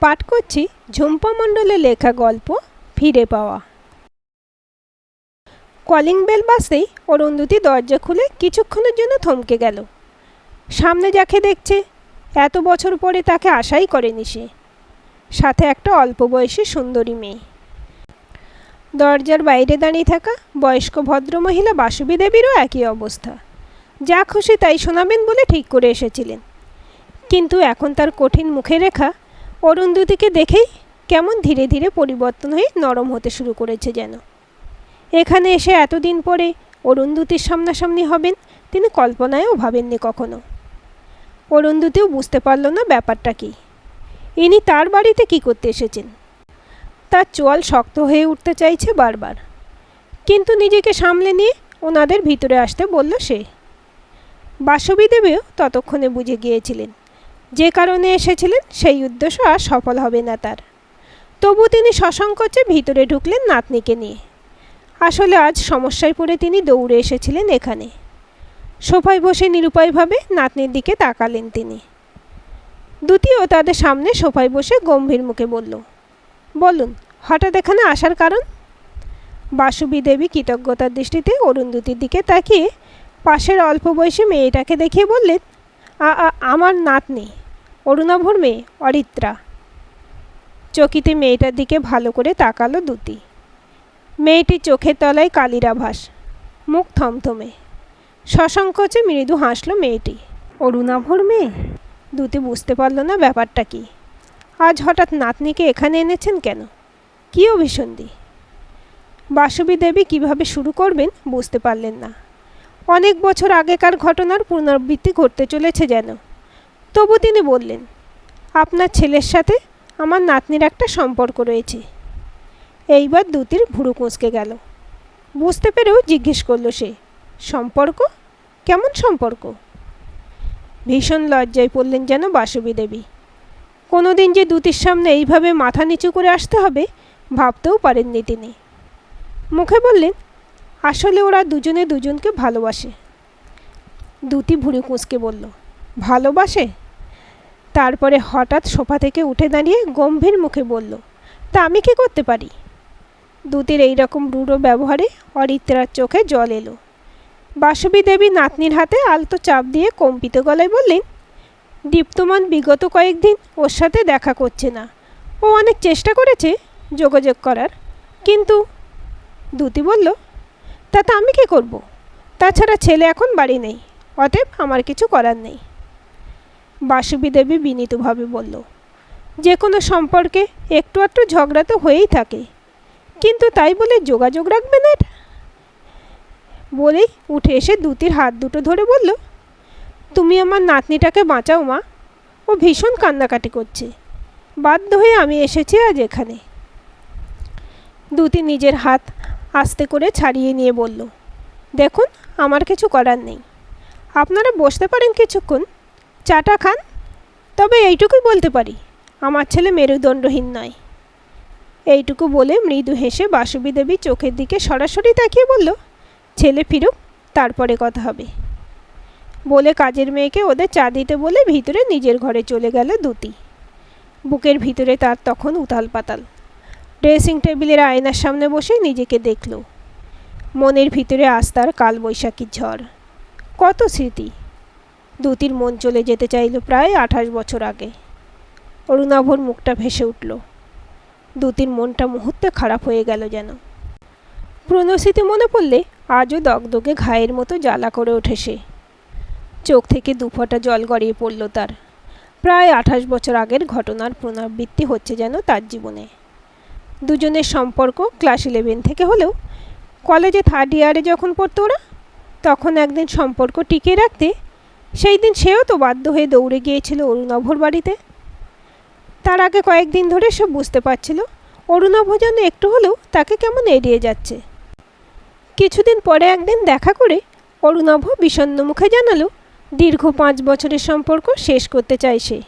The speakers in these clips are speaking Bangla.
পাঠ করছি ঝুম্পা মণ্ডলের লেখা গল্প ফিরে পাওয়া। কলিং বেল বাজতেই অরুন্ধতী দরজা খুলে কিছুক্ষণের জন্য থমকে গেল। সামনে যাকে দেখছে এত বছর পরে তাকে আশাই করেনি সে, সাথে একটা অল্প বয়সী সুন্দরী মেয়ে। দরজার বাইরে দাঁড়িয়ে থাকা বয়স্ক ভদ্রমহিলা বাসবী দেবীরও একই অবস্থা। যা খুশি তাই শোনাবেন বলে ঠিক করে এসেছিলেন, কিন্তু এখন তার কঠিন মুখে রেখা অরুন্ধতীকে দেখেই কেমন ধীরে ধীরে পরিবর্তন হয়ে নরম হতে শুরু করেছে যেন। এখানে এসে এতদিন পরে অরুন্ধতীর সামনাসামনি হবেন তিনি কল্পনায়ও ভাবেননি কখনো। অরুন্ধতীও বুঝতে পারল না ব্যাপারটা কি, ইনি তার বাড়িতে কি করতে এসেছেন। তার চোয়াল শক্ত হয়ে উঠতে চাইছে বারবার, কিন্তু নিজেকে সামলে নিয়ে ওনাদের ভিতরে আসতে বলল সে। বাসবী দেবীও ততক্ষণে বুঝে গিয়েছিলেন যে কারণে এসেছিলেন সেই উদ্দেশ্য আর সফল হবে না তার। তবু তিনি সসংকোচে ভিতরে ঢুকলেন নাতনিকে নিয়ে। আসলে আজ সমস্যায় পড়ে তিনি দৌড়ে এসেছিলেন এখানে। সোফায় বসে নিরুপায়ভাবে নাতনির দিকে তাকালেন তিনি। দ্বিতীয় তাদের সামনে সোফায় বসে গম্ভীর মুখে বলল, বলুন হঠাৎ এখানে আসার কারণ। বাসবী দেবী কৃতজ্ঞতার দৃষ্টিতে অরুন্ধতীর দিকে তাকিয়ে পাশের অল্প বয়সী মেয়েটাকে দেখিয়ে বললেন, আমার নাতনি, অরুণাভর মেয়ে অরিত্রা। চকিতে মেয়েটার দিকে ভালো করে তাকালো দ্যুতি। মেয়েটির চোখের তলায় কালির আভাস, মুখ থমথমে। সসংকোচে মৃদু হাসল মেয়েটি। অরুণাভর মেয়ে? দ্যুতি বুঝতে পারল না ব্যাপারটা কি। আজ হঠাৎ নাতনিকে এখানে এনেছেন কেন? কী অভিসন্ধি? বাসবী দেবী কীভাবে শুরু করবেন বুঝতে পারলেন না। অনেক বছর আগেকার ঘটনার পুনরাবৃত্তি ঘটতে চলেছে যেন। তবু তিনি বললেন, আপনার ছেলের সাথে আমার নাতনির একটা সম্পর্ক রয়েছে। এইবার দ্যুতির ভুরু কুঁচকে গেল। বুঝতে পেরেও জিজ্ঞেস করল সে, সম্পর্ক? কেমন সম্পর্ক? ভীষণ লজ্জায় পড়লেন যেন বাসবী দেবী। কোনোদিন যে দ্যুতির সামনে এইভাবে মাথা নিচু করে আসতে হবে ভাবতেও পারেননি তিনি। মুখে বললেন, আসলে ওরা দুজনে দুজনকে ভালোবাসে। দ্যুতি ভুরু কুঁচকে বলল, ভালোবাসে? তারপরে হঠাৎ সোফা থেকে উঠে দাঁড়িয়ে গম্ভীর মুখে বলল, তা আমি কি করতে পারি? দ্যুতির এইরকম রূঢ় ব্যবহারে অরিত্রার চোখে জল এলো। বাসবী দেবী নাতনির হাতে আলতো চাপ দিয়ে কম্পিত গলায় বললেন, দীপ্তমান বিগত কয়েকদিন ওর সাথে দেখা করছে না। ও অনেক চেষ্টা করেছে যোগাযোগ করার, কিন্তু। দ্যুতি বলল, তাতে আমি কী করব? তাছাড়া ছেলে এখন বাড়ি নেই, অতএব আমার কিছু করার নেই। বাসবী দেবী বিনীতভাবে বলল, যে কোনো সম্পর্কে একটু একটু ঝগড়া তো হয়েই থাকে, কিন্তু তাই বলে যোগাযোগ রাখবে না এটা? বলেই উঠে এসে দ্যুতির হাত দুটো ধরে বলল, তুমি আমার নাতনিটাকে বাঁচাও মা, ও ভীষণ কান্নাকাটি করছে। বাধ্য হয়ে আমি এসেছি আজ এখানে। দ্যুতি নিজের হাত আস্তে করে ছাড়িয়ে নিয়ে বলল, দেখুন আমার কিছু করার নেই, আপনারা বসতে পারেন কিছুক্ষণ, চাটা খান। তবে এইটুকুই বলতে পারি, আমার ছেলে মেরুদণ্ডহীন নয়। এইটুকু বলে মৃদু হেসে বাসবী দেবী চোখের দিকে সরাসরি তাকিয়ে বলল, ছেলে ফিরুক তারপরে কথা হবে। বলে কাজের মেয়েকে ওদের চা দিতে বলে ভিতরে নিজের ঘরে চলে গেল দ্যুতি। বুকের ভিতরে তার তখন উথাল পাতাল। ড্রেসিং টেবিলের আয়নার সামনে বসে নিজেকে দেখল। মনের ভিতরে আস্তার কালবৈশাখীর ঝড়। কত স্মৃতি। দ্যুতির মন চলে যেতে চাইল প্রায় 28 বছর আগে। অরুণাভর মুখটা ভেসে উঠল। দ্যুতির মনটা মুহূর্তে খারাপ হয়ে গেল যেন। পুরনো স্মৃতি মনে পড়লে আজও দগদগে ঘায়ের মতো জ্বালা করে ওঠে সে। চোখ থেকে দুফোঁটা জল গড়িয়ে পড়ল তার। প্রায় 28 বছর আগের ঘটনার পুনরাবৃত্তি হচ্ছে যেন তার জীবনে। দুজনের সম্পর্ক ক্লাস 11 থেকে হলেও কলেজে 3rd ইয়ারে যখন পড়তো ওরা, তখন একদিন সম্পর্ক টিকিয়ে রাখতে সেই দিন সেও তো বাধ্য হয়ে দৌড়ে গিয়েছিল অরুণাভর বাড়িতে। তার আগে কয়েকদিন ধরে সে বুঝতে পারছিল অরুণাভ যেন একটু হলেও তাকে কেমন এড়িয়ে যাচ্ছে। কিছুদিন পরে একদিন দেখা করে অরুণাভ বিষণ্ণ মুখে জানালো দীর্ঘ 5 বছরের সম্পর্ক শেষ করতে চায় সে।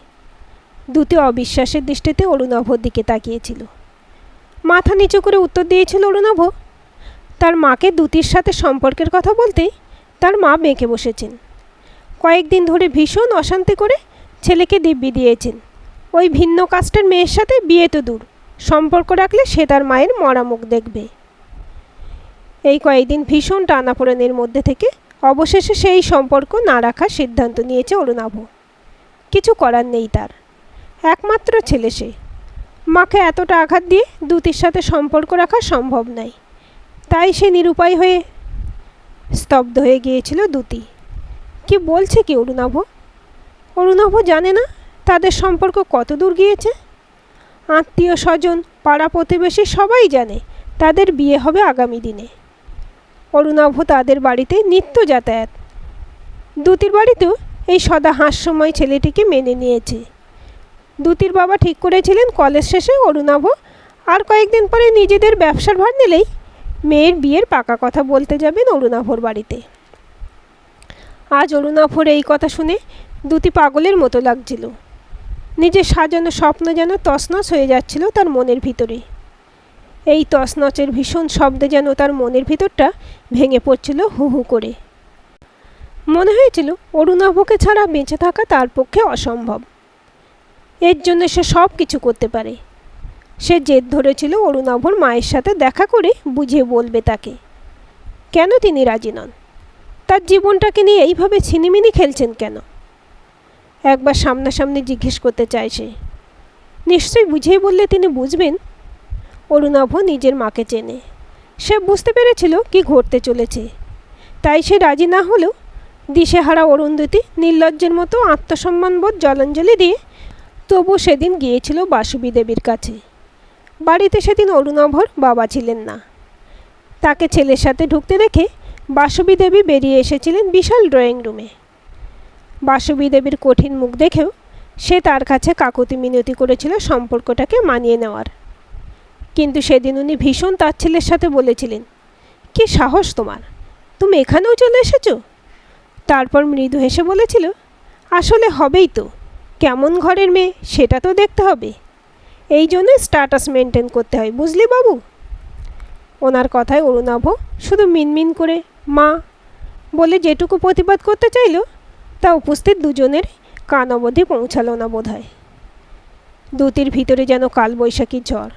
দ্যুতি অবিশ্বাসের দৃষ্টিতে অরুণাভর দিকে তাকিয়েছিল। মাথা নিচু করে উত্তর দিয়েছিল অরুণাভ। তার মাকে দ্যুতির সাথে সম্পর্কের কথা বলতেই তার মা বেঁকে বসেছেন। কয়েকদিন ধরে ভীষণ অশান্তি করে ছেলেকে দিব্যি দিয়েছেন। ওই ভিন্ন কাস্টের মেয়ের সাথে বিয়ে তো দূর, সম্পর্ক রাখলে সে তার মায়ের মরা মুখ দেখবে। এই কয়েকদিন ভীষণ টানাপোড়েনের মধ্যে থেকে অবশেষে সেই সম্পর্ক না রাখার সিদ্ধান্ত নিয়েছে অরুণাভ। কিছু করার নেই তার, একমাত্র ছেলে সে। মাকে এতটা আঘাত দিয়ে দ্যুতির সাথে সম্পর্ক রাখা সম্ভব নয়, তাই সে নিরুপায় হয়ে স্তব্ধ হয়ে গিয়েছিল দ্যুতি। কি বলছে কি অরুণাভ? অরুণাভ জানে না তাদের সম্পর্ক কত দূর গিয়েছে। আত্মীয় স্বজন, পাড়া প্রতিবেশী সবাই জানে তাদের বিয়ে হবে আগামী দিনে। অরুণাভ তাদের বাড়িতে নিত্য যাতায়াত। দ্যুতির বাড়িতেও এই সদা হাস্যময় ছেলেটিকে মেনে নিয়েছে। দ্যুতির বাবা ঠিক করেছিলেন কলেজ শেষে অরুণাভ আর কয়েকদিন পরে নিজেদের ব্যবসার ভার নিলেই মেয়ের বিয়ের পাকা কথা বলতে যাবেন অরুণাভর বাড়িতে। আজ অরুণাভর এই কথা শুনে দ্যুতি পাগলের মতো লাগছিল। নিজের সাজানো স্বপ্ন যেন তছনছ হয়ে যাচ্ছিল তার মনের ভিতরে। এই তছনছের ভীষণ শব্দে যেন তার মনের ভিতরটা ভেঙে পড়ছিল হু হু করে। মনে হয়েছিল অরুণাভকে ছাড়া বেঁচে থাকা তার পক্ষে অসম্ভব। এর জন্য সে সব কিছু করতে পারে। সে জেদ ধরেছিল অরুণাভর মায়ের সাথে দেখা করে বুঝিয়ে বলবে তাকে কেন তিনি রাজি নন, তার জীবনটাকে নিয়ে এইভাবে ছিনিমিনি খেলছেন কেন। একবার সামনাসামনি জিজ্ঞেস করতে চায় সে। নিশ্চয়ই বুঝিয়ে বললে তিনি বুঝবেন। অরুণাভ নিজের মাকে চেনে, সে বুঝতে পেরেছিল কি ঘটতে চলেছে। তাই সে রাজি না হলেও দিশেহারা অরুন্ধতী নির্লজ্জের মতো আত্মসম্মানবোধ জলাঞ্জলি দিয়ে তবু সেদিন গিয়েছিল বাসুবী দেবীর কাছে। বাড়িতে সেদিন অরুণাভর বাবা ছিলেন না। তাকে ছেলের সাথে ঢুকতে দেখে বাসুবী দেবী বেরিয়ে এসেছিলেন বিশাল ড্রয়িং রুমে। বাসুবী দেবীর কঠিন মুখ দেখেও সে তার কাছে কাকুতি মিনতি করেছিল সম্পর্কটাকে মানিয়ে নেওয়ার। কিন্তু সেদিন উনি ভীষণ তাচ্ছিল্যের সাথে বলেছিলেন, কি সাহস তোমার, তুমি এখানেও চলে এসেছো। তারপর মৃদু হেসে বলেছিল, আসলে হবেই তো, কেমন ঘরের মেয়ে সেটা তো দেখতে হবে, এই জন্য স্ট্যাটাস মেনটেন করতে হয়, বুঝলি বাবু। ওনার কথায় অরুণাভ শুধু মিনমিন করে মা বলে যেটুকু প্রতিবাদ করতে চাইল তা উপস্থিত দুজনের কান অবধি পৌঁছালো না বোধ হয়। দ্যুতির ভিতরে যেন কালবৈশাখী ঝড়।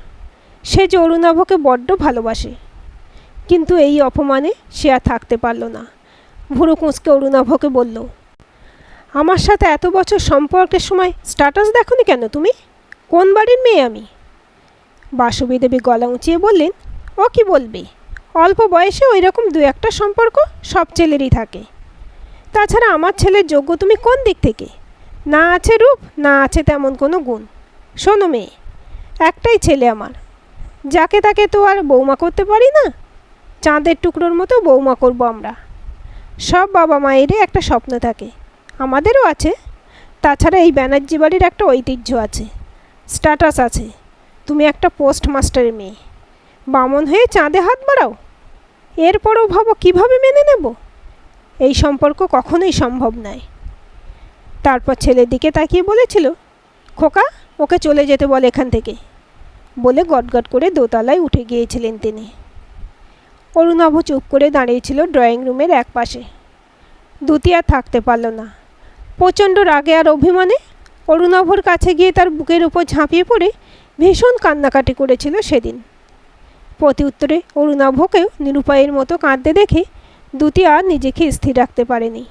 সে যে অরুণাভকে বড্ড ভালোবাসে, কিন্তু এই অপমানে সে আর থাকতে পারল না। ভুরু কুঁচকে অরুণাভকে বলল, আমার সাথে এত বছর সম্পর্কের সময় স্ট্যাটাস দেখোনি কেন তুমি? কোন বাড়ির মেয়ে আমি? বাসুবী দেবী গলা উঁচিয়ে বললেন, ও কি বলবে, অল্প বয়সে ওই রকম দু একটা সম্পর্ক সব ছেলেরই থাকে। তাছাড়া আমার ছেলের যোগ্য তুমি কোন দিক থেকে? না আছে রূপ, না আছে তেমন কোনো গুণ। শোনো মেয়ে, একটাই ছেলে আমার, যাকে তাকে তো আর বৌমা করতে পারি না। চাঁদের টুকরোর মতো বৌমা করব আমরা। সব বাবা মায়েরই একটা স্বপ্ন থাকে, আমাদেরও আছে। তাছাড়া এই ব্যানার্জি বাড়ির একটা ঐতিহ্য আছে, স্ট্যাটাস আছে। তুমি একটা পোস্টমাস্টারের মেয়ে, বামন হয়ে চাঁদে হাত বাড়াও। এরপরও ভাবো কীভাবে মেনে নেব। এই সম্পর্ক কখনোই সম্ভব নয়। তারপর ছেলের দিকে তাকিয়ে বলেছিল, খোকা ওকে চলে যেতে বল এখান থেকে, বলে গটগট করে দোতলায় উঠে গিয়েছিলেন তিনি। অরুণাভ চুপ করে দাঁড়িয়েছিল ড্রয়িং রুমের এক পাশে। দ্যুতি আর থাকতে পারল না। প্রচণ্ড রাগে আর অভিমানে অরুণাভর কাছে গিয়ে তার বুকের উপর ঝাঁপিয়ে পড়ে ভীষণ কান্নাকাটি করেছিল সেদিন। প্রতি উত্তরে অরুণাভকেও নিরুপায়ের মতো কাঁদতে দেখে দ্যুতি আর নিজেকে স্থির রাখতে পারেনি।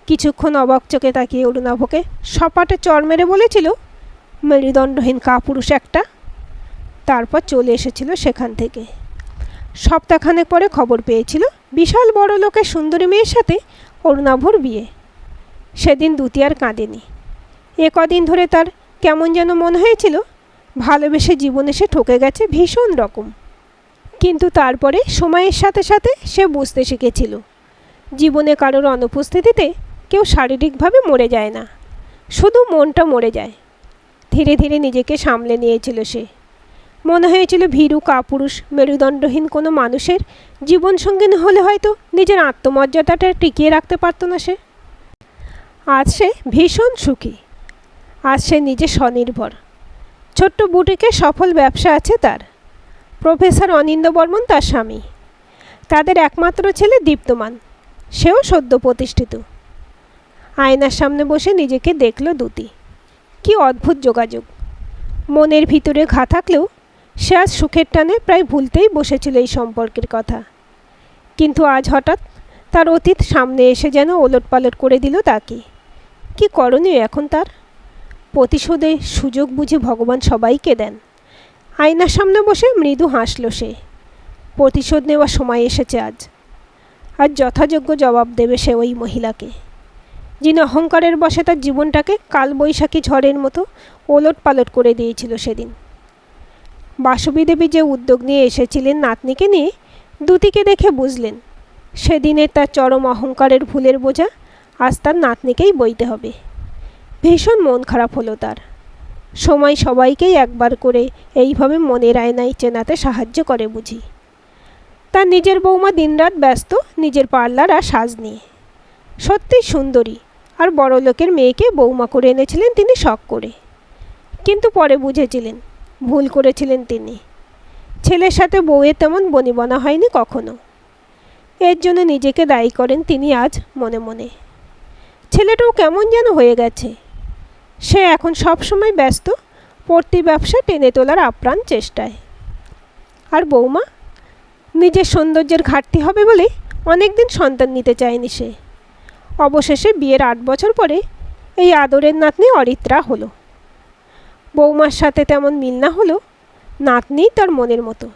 কিছুক্ষণ অবাক চোখে তাকিয়ে অরুণাভকে সপাটে চড় মেরে বলেছিল, মেরুদণ্ডহীন কাপুরুষ একটা। তারপর চলে এসেছিল সেখান থেকে। সপ্তাহখানেক পরে খবর পেয়েছিল বিশাল বড় লোকের সুন্দরী মেয়ের সাথে অরুণাভর বিয়ে। সেদিন দ্যুতি আর কাঁদেনি। কদিন ধরে তার কেমন যেন মনে হয়েছিল ভালোবেসে জীবনে সে ঠকে গেছে ভীষণ রকম। কিন্তু তারপরে সময়ের সাথে সাথে সে বুঝতে শিখেছিল, জীবনে কারোর অনুপস্থিতিতে কেউ শারীরিকভাবে মরে যায় না, শুধু মনটা মরে যায়। ধীরে ধীরে নিজেকে সামলে নিয়েছিল সে। মনে হয়েছিল ভীরু কাপুরুষ মেরুদণ্ডহীন কোনো মানুষের জীবনসঙ্গিনী হলে হয়তো নিজের আত্মমর্যাদাটা টিকিয়ে রাখতে পারত না সে। আজ সে ভীষণ সুখী। আজ সে নিজে স্বনির্ভর। ছোট্ট বুটিকে সফল ব্যবসা আছে তার। প্রফেসর অনিন্দ্য বর্মন তার স্বামী। তাদের একমাত্র ছেলে দীপ্তমান, সেও সদ্য প্রতিষ্ঠিত। আয়নার সামনে বসে নিজেকে দেখল দ্যুতি। কি অদ্ভুত যোগাযোগ। মনের ভিতরে ঘা থাকলেও সে আজ সুখের টানে প্রায় ভুলতেই বসেছিল এই সম্পর্কের কথা। কিন্তু আজ হঠাৎ তার অতীত সামনে এসে যেন ওলটপালট করে দিল তাকে। কি করণীয় এখন তার? প্রতিশোধে সুযোগ বুঝে ভগবান সবাইকে দেন। আয়নার সামনে বসে মৃদু হাসল সে। প্রতিশোধ নেওয়ার সময় এসেছে আজ। আজ যথাযোগ্য জবাব দেবে সে ওই মহিলাকে, যিনি অহংকারের বশে তার জীবনটাকে কালবৈশাখী ঝড়ের মতো ওলটপালট করে দিয়েছিল সেদিন। বাসবী দেবী যে উদ্যোগ নিয়ে এসেছিলেন নাতনিকে নিয়ে, দ্যুতিকে দেখে বুঝলেন সেদিনের তার চরম অহংকারের ভুলের বোঝা আজ তার নাতনিকেই বইতে হবে। ভীষণ মন খারাপ হলো তার। সময় সবাইকেই একবার করে এইভাবে মনের আয়নায় চেনাতে সাহায্য করে বুঝি। তার নিজের বৌমা দিনরাত ব্যস্ত নিজের পার্লার আর সাজ নিয়ে। সত্যি সুন্দরী আর বড়লোকের মেয়েকে বৌমা করে এনেছিলেন তিনি শখ করে। কিন্তু পরে বুঝেছিলেন ভুল করেছিলেন তিনি। ছেলের সাথে বউয়ের তেমন বনিবনা হয়নি কখনো। এর জন্য নিজেকে দায়ী করেন তিনি আজ মনে মনে। ছেলেটাও কেমন যেন হয়ে গেছে। সে এখন সবসময় ব্যস্ত পড়তি ব্যবসা টেনে তোলার আপ্রাণ চেষ্টায়। আর বৌমা নিজের সৌন্দর্যের ঘাটতি হবে বলে অনেকদিন সন্তান নিতে চায়নি সে। অবশেষে বিয়ের 8 বছর পরে এই আদরের নাতনি অরিত্রা হলো। বৌমার সাথে তেমন মিল না হলো, নাতনি তার মনের মতো।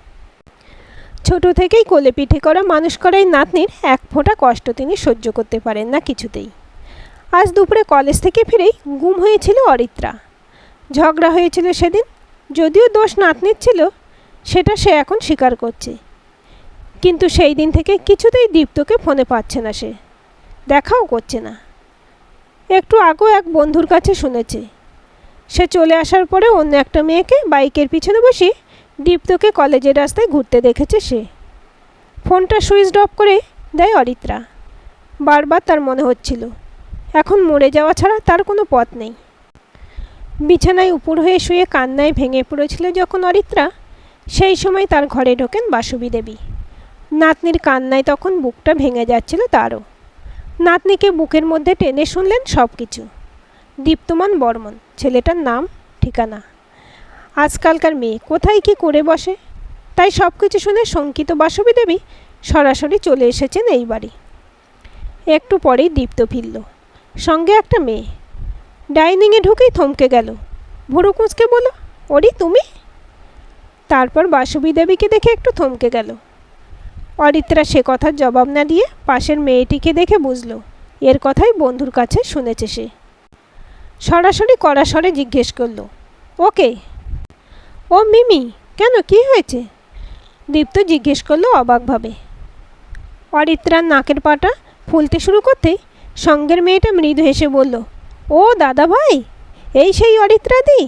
ছোট থেকেই কোলে পিঠে করা মানুষ করা এই নাতনির এক ফোঁটা কষ্ট তিনি সহ্য করতে পারেন না কিছুতেই। আজ দুপুরে কলেজ থেকে ফিরেই গুম হয়েছিল অরিত্রা। ঝগড়া হয়েছিল সেদিন, যদিও দোষ নাতনির ছিল সেটা সে এখন স্বীকার করছে। কিন্তু সেই দিন থেকে কিছুতেই দীপ্তকে ফোনে পাচ্ছে না সে, দেখাও করছে না। একটু আগেও এক বন্ধুর কাছে শুনেছে সে চলে আসার পরে অন্য একটা মেয়েকে বাইকের পিছনে বসিয়ে দীপ্তকে কলেজের রাস্তায় ঘুরতে দেখেছে সে। ফোনটা সুইচ অফ করে দেয় অরিত্রা। বারবার তার মনে হচ্ছিল এখন মরে যাওয়া ছাড়া তার কোনো পথ নেই। বিছানায় উপর হয়ে শুয়ে কান্নায় ভেঙে পড়েছিল যখন অরিত্রা, সেই সময় তার ঘরে ঢোকেন বাসবী দেবী। নাতনির কান্নায় তখন বুকটা ভেঙে যাচ্ছিল তারও। নাতনিকে বুকের মধ্যে টেনে শুনলেন সব কিছু। দীপ্তমান বর্মন ছেলেটার নাম, ঠিকানা, আজকালকার মেয়ে কোথায় কি করে বসে, তাই সব কিছু শুনে শঙ্কিত বাসবী দেবী সরাসরি চলে এসেছেন এই বাড়ি। একটু পরেই দীপ্ত ফিরল, সঙ্গে একটা মেয়ে। ডাইনিংয়ে ঢুকেই থমকে গেল, ভুরু কুঁচকে বলল, ওরি তুমি? তারপর বাসবী দেবীকে দেখে একটু থমকে গেল। অরিত্রা সে কথার জবাব না দিয়ে পাশের মেয়েটিকে দেখে বুঝল এর কথাই বন্ধুর কাছে শুনেছে সে। সরাসরি কড়া স্বরে জিজ্ঞেস করল, ওকে? ও মিমি, কেন, কি হয়েছে? দীপ্ত জিজ্ঞেস করলো অবাকভাবে। অরিত্রার নাকের পাটা ফুলতে শুরু করতেই সঙ্গের মেয়েটা মৃদু হেসে বলল, ও দাদা ভাই, এই সেই অরিত্রা দি,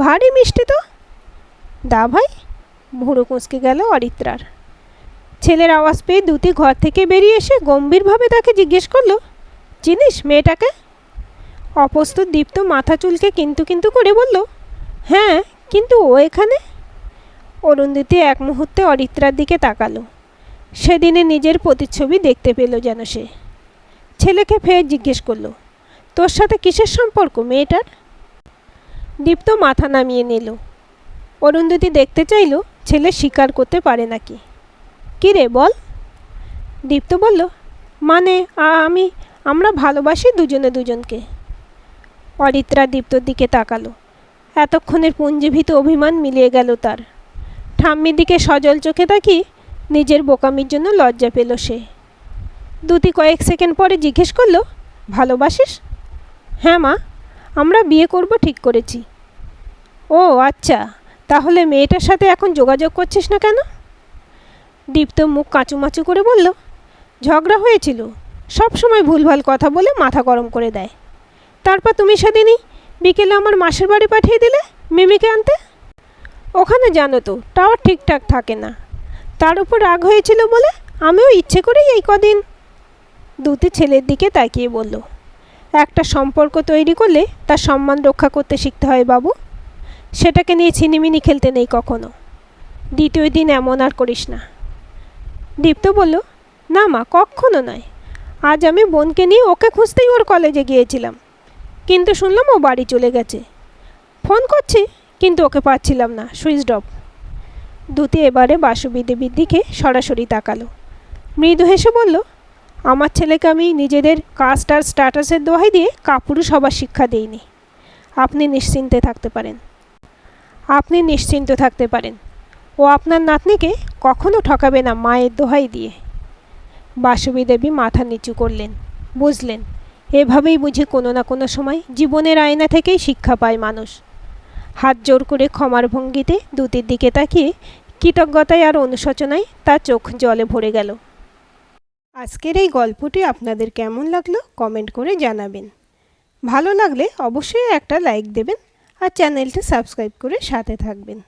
ভারী মিষ্টি তো। দা ভাই? ভুরু কুঁচকে গেল অরিত্রার। ছেলের আওয়াজ পেয়ে দ্যুতি ঘর থেকে বেরিয়ে এসে গম্ভীরভাবে তাকে জিজ্ঞেস করলো, চিনিস মেয়েটাকে? অপ্রস্তুত দীপ্ত মাথা চুলকে কিন্তু কিন্তু করে বলল, হ্যাঁ, কিন্তু ও এখানে? অরুন্ধতী এক মুহূর্তে অরিত্রার দিকে তাকালো। সেদিনে নিজের প্রতিচ্ছবি দেখতে পেল যেন সে। ছেলেকে ফের জিজ্ঞেস করলো, তোর সাথে কিসের সম্পর্ক মেয়েটার? দীপ্ত মাথা নামিয়ে নিল। অরুন্ধতী দেখতে চাইল ছেলে স্বীকার করতে পারে নাকি। কী রে বল? দীপ্ত বলল, মানে আমরা ভালোবাসি দুজনে দুজনকে। অরিত্রা দীপ্তর দিকে তাকালো। এতক্ষণের পুঞ্জীভূত অভিমান মিলিয়ে গেল তার। ঠাম্মির দিকে সজল চোখে তাকিয়ে নিজের বোকামির জন্য লজ্জা পেল সে। দ্যুতি কয়েক সেকেন্ড পরে জিজ্ঞেস করলো, ভালোবাসিস? হ্যাঁ মা, আমরা বিয়ে করব ঠিক করেছি। ও আচ্ছা, তাহলে মেয়েটার সাথে এখন যোগাযোগ করছিস না কেন? দীপ্ত মুখ কাঁচুমাচু করে বলল, ঝগড়া হয়েছিল, সব সময় ভুলভাল কথা বলে মাথা গরম করে দেয়। তারপর তুমি সেদিনই বিকেলে আমার মাসির বাড়ি পাঠিয়ে দিলে মিমিকে আনতে। ওখানে জানো তো টাওয়ার ঠিকঠাক থাকে না, তার উপর রাগ হয়েছিল বলে আমিও ইচ্ছে করেই এই কদিন। দ্যুতি ছেলের দিকে তাকিয়ে বলল, একটা সম্পর্ক তৈরি করলে তার সম্মান রক্ষা করতে শিখতে হয় বাবু, সেটাকে নিয়ে ছিনিমিনি খেলতে নেই কখনো। দ্বিতীয় দিন এমন আর করিস না। দীপ্ত বলল, না মা, কখনো নয়। আজ আমি বোনকে নিয়ে ওকে খুঁজতেই ওর কলেজে গিয়েছিলাম, কিন্তু শুনলাম ও বাড়ি চলে গেছে। ফোন করছি কিন্তু ওকে পাচ্ছিলাম না, সুইচড অফ। দ্যুতি এবারে বাসুবী দেবীর দিকে সরাসরি তাকালো। মৃদু হেসে বলল, আমার ছেলেকে আমি নিজেদের কাস্ট আর স্ট্যাটাসের দোহাই দিয়ে কাপুরুষ হবার শিক্ষা দিইনি। আপনি নিশ্চিন্তে থাকতে পারেন। আপনি নিশ্চিন্ত থাকতে পারেন, ও আপনার নাতনিকে কখনো ঠকাবে না মায়ের দোহাই দিয়ে। বাসুবী দেবী মাথা নিচু করলেন। বুঝলেন, এভাবেই বুঝি কোনো না কোনো সময় জীবনের আয়না থেকেই শিক্ষা পায় মানুষ। হাত জোর করে ক্ষমার ভঙ্গিতে দ্যুতির দিকে তাকিয়ে কৃতজ্ঞতায় আর অনুশোচনায় তার চোখ জলে ভরে গেল। আজকের এই গল্পটি আপনাদের কেমন লাগলো কমেন্ট করে জানাবেন। ভালো লাগলে অবশ্যই একটা লাইক দেবেন আর চ্যানেলটি সাবস্ক্রাইব করে সাথে থাকবেন।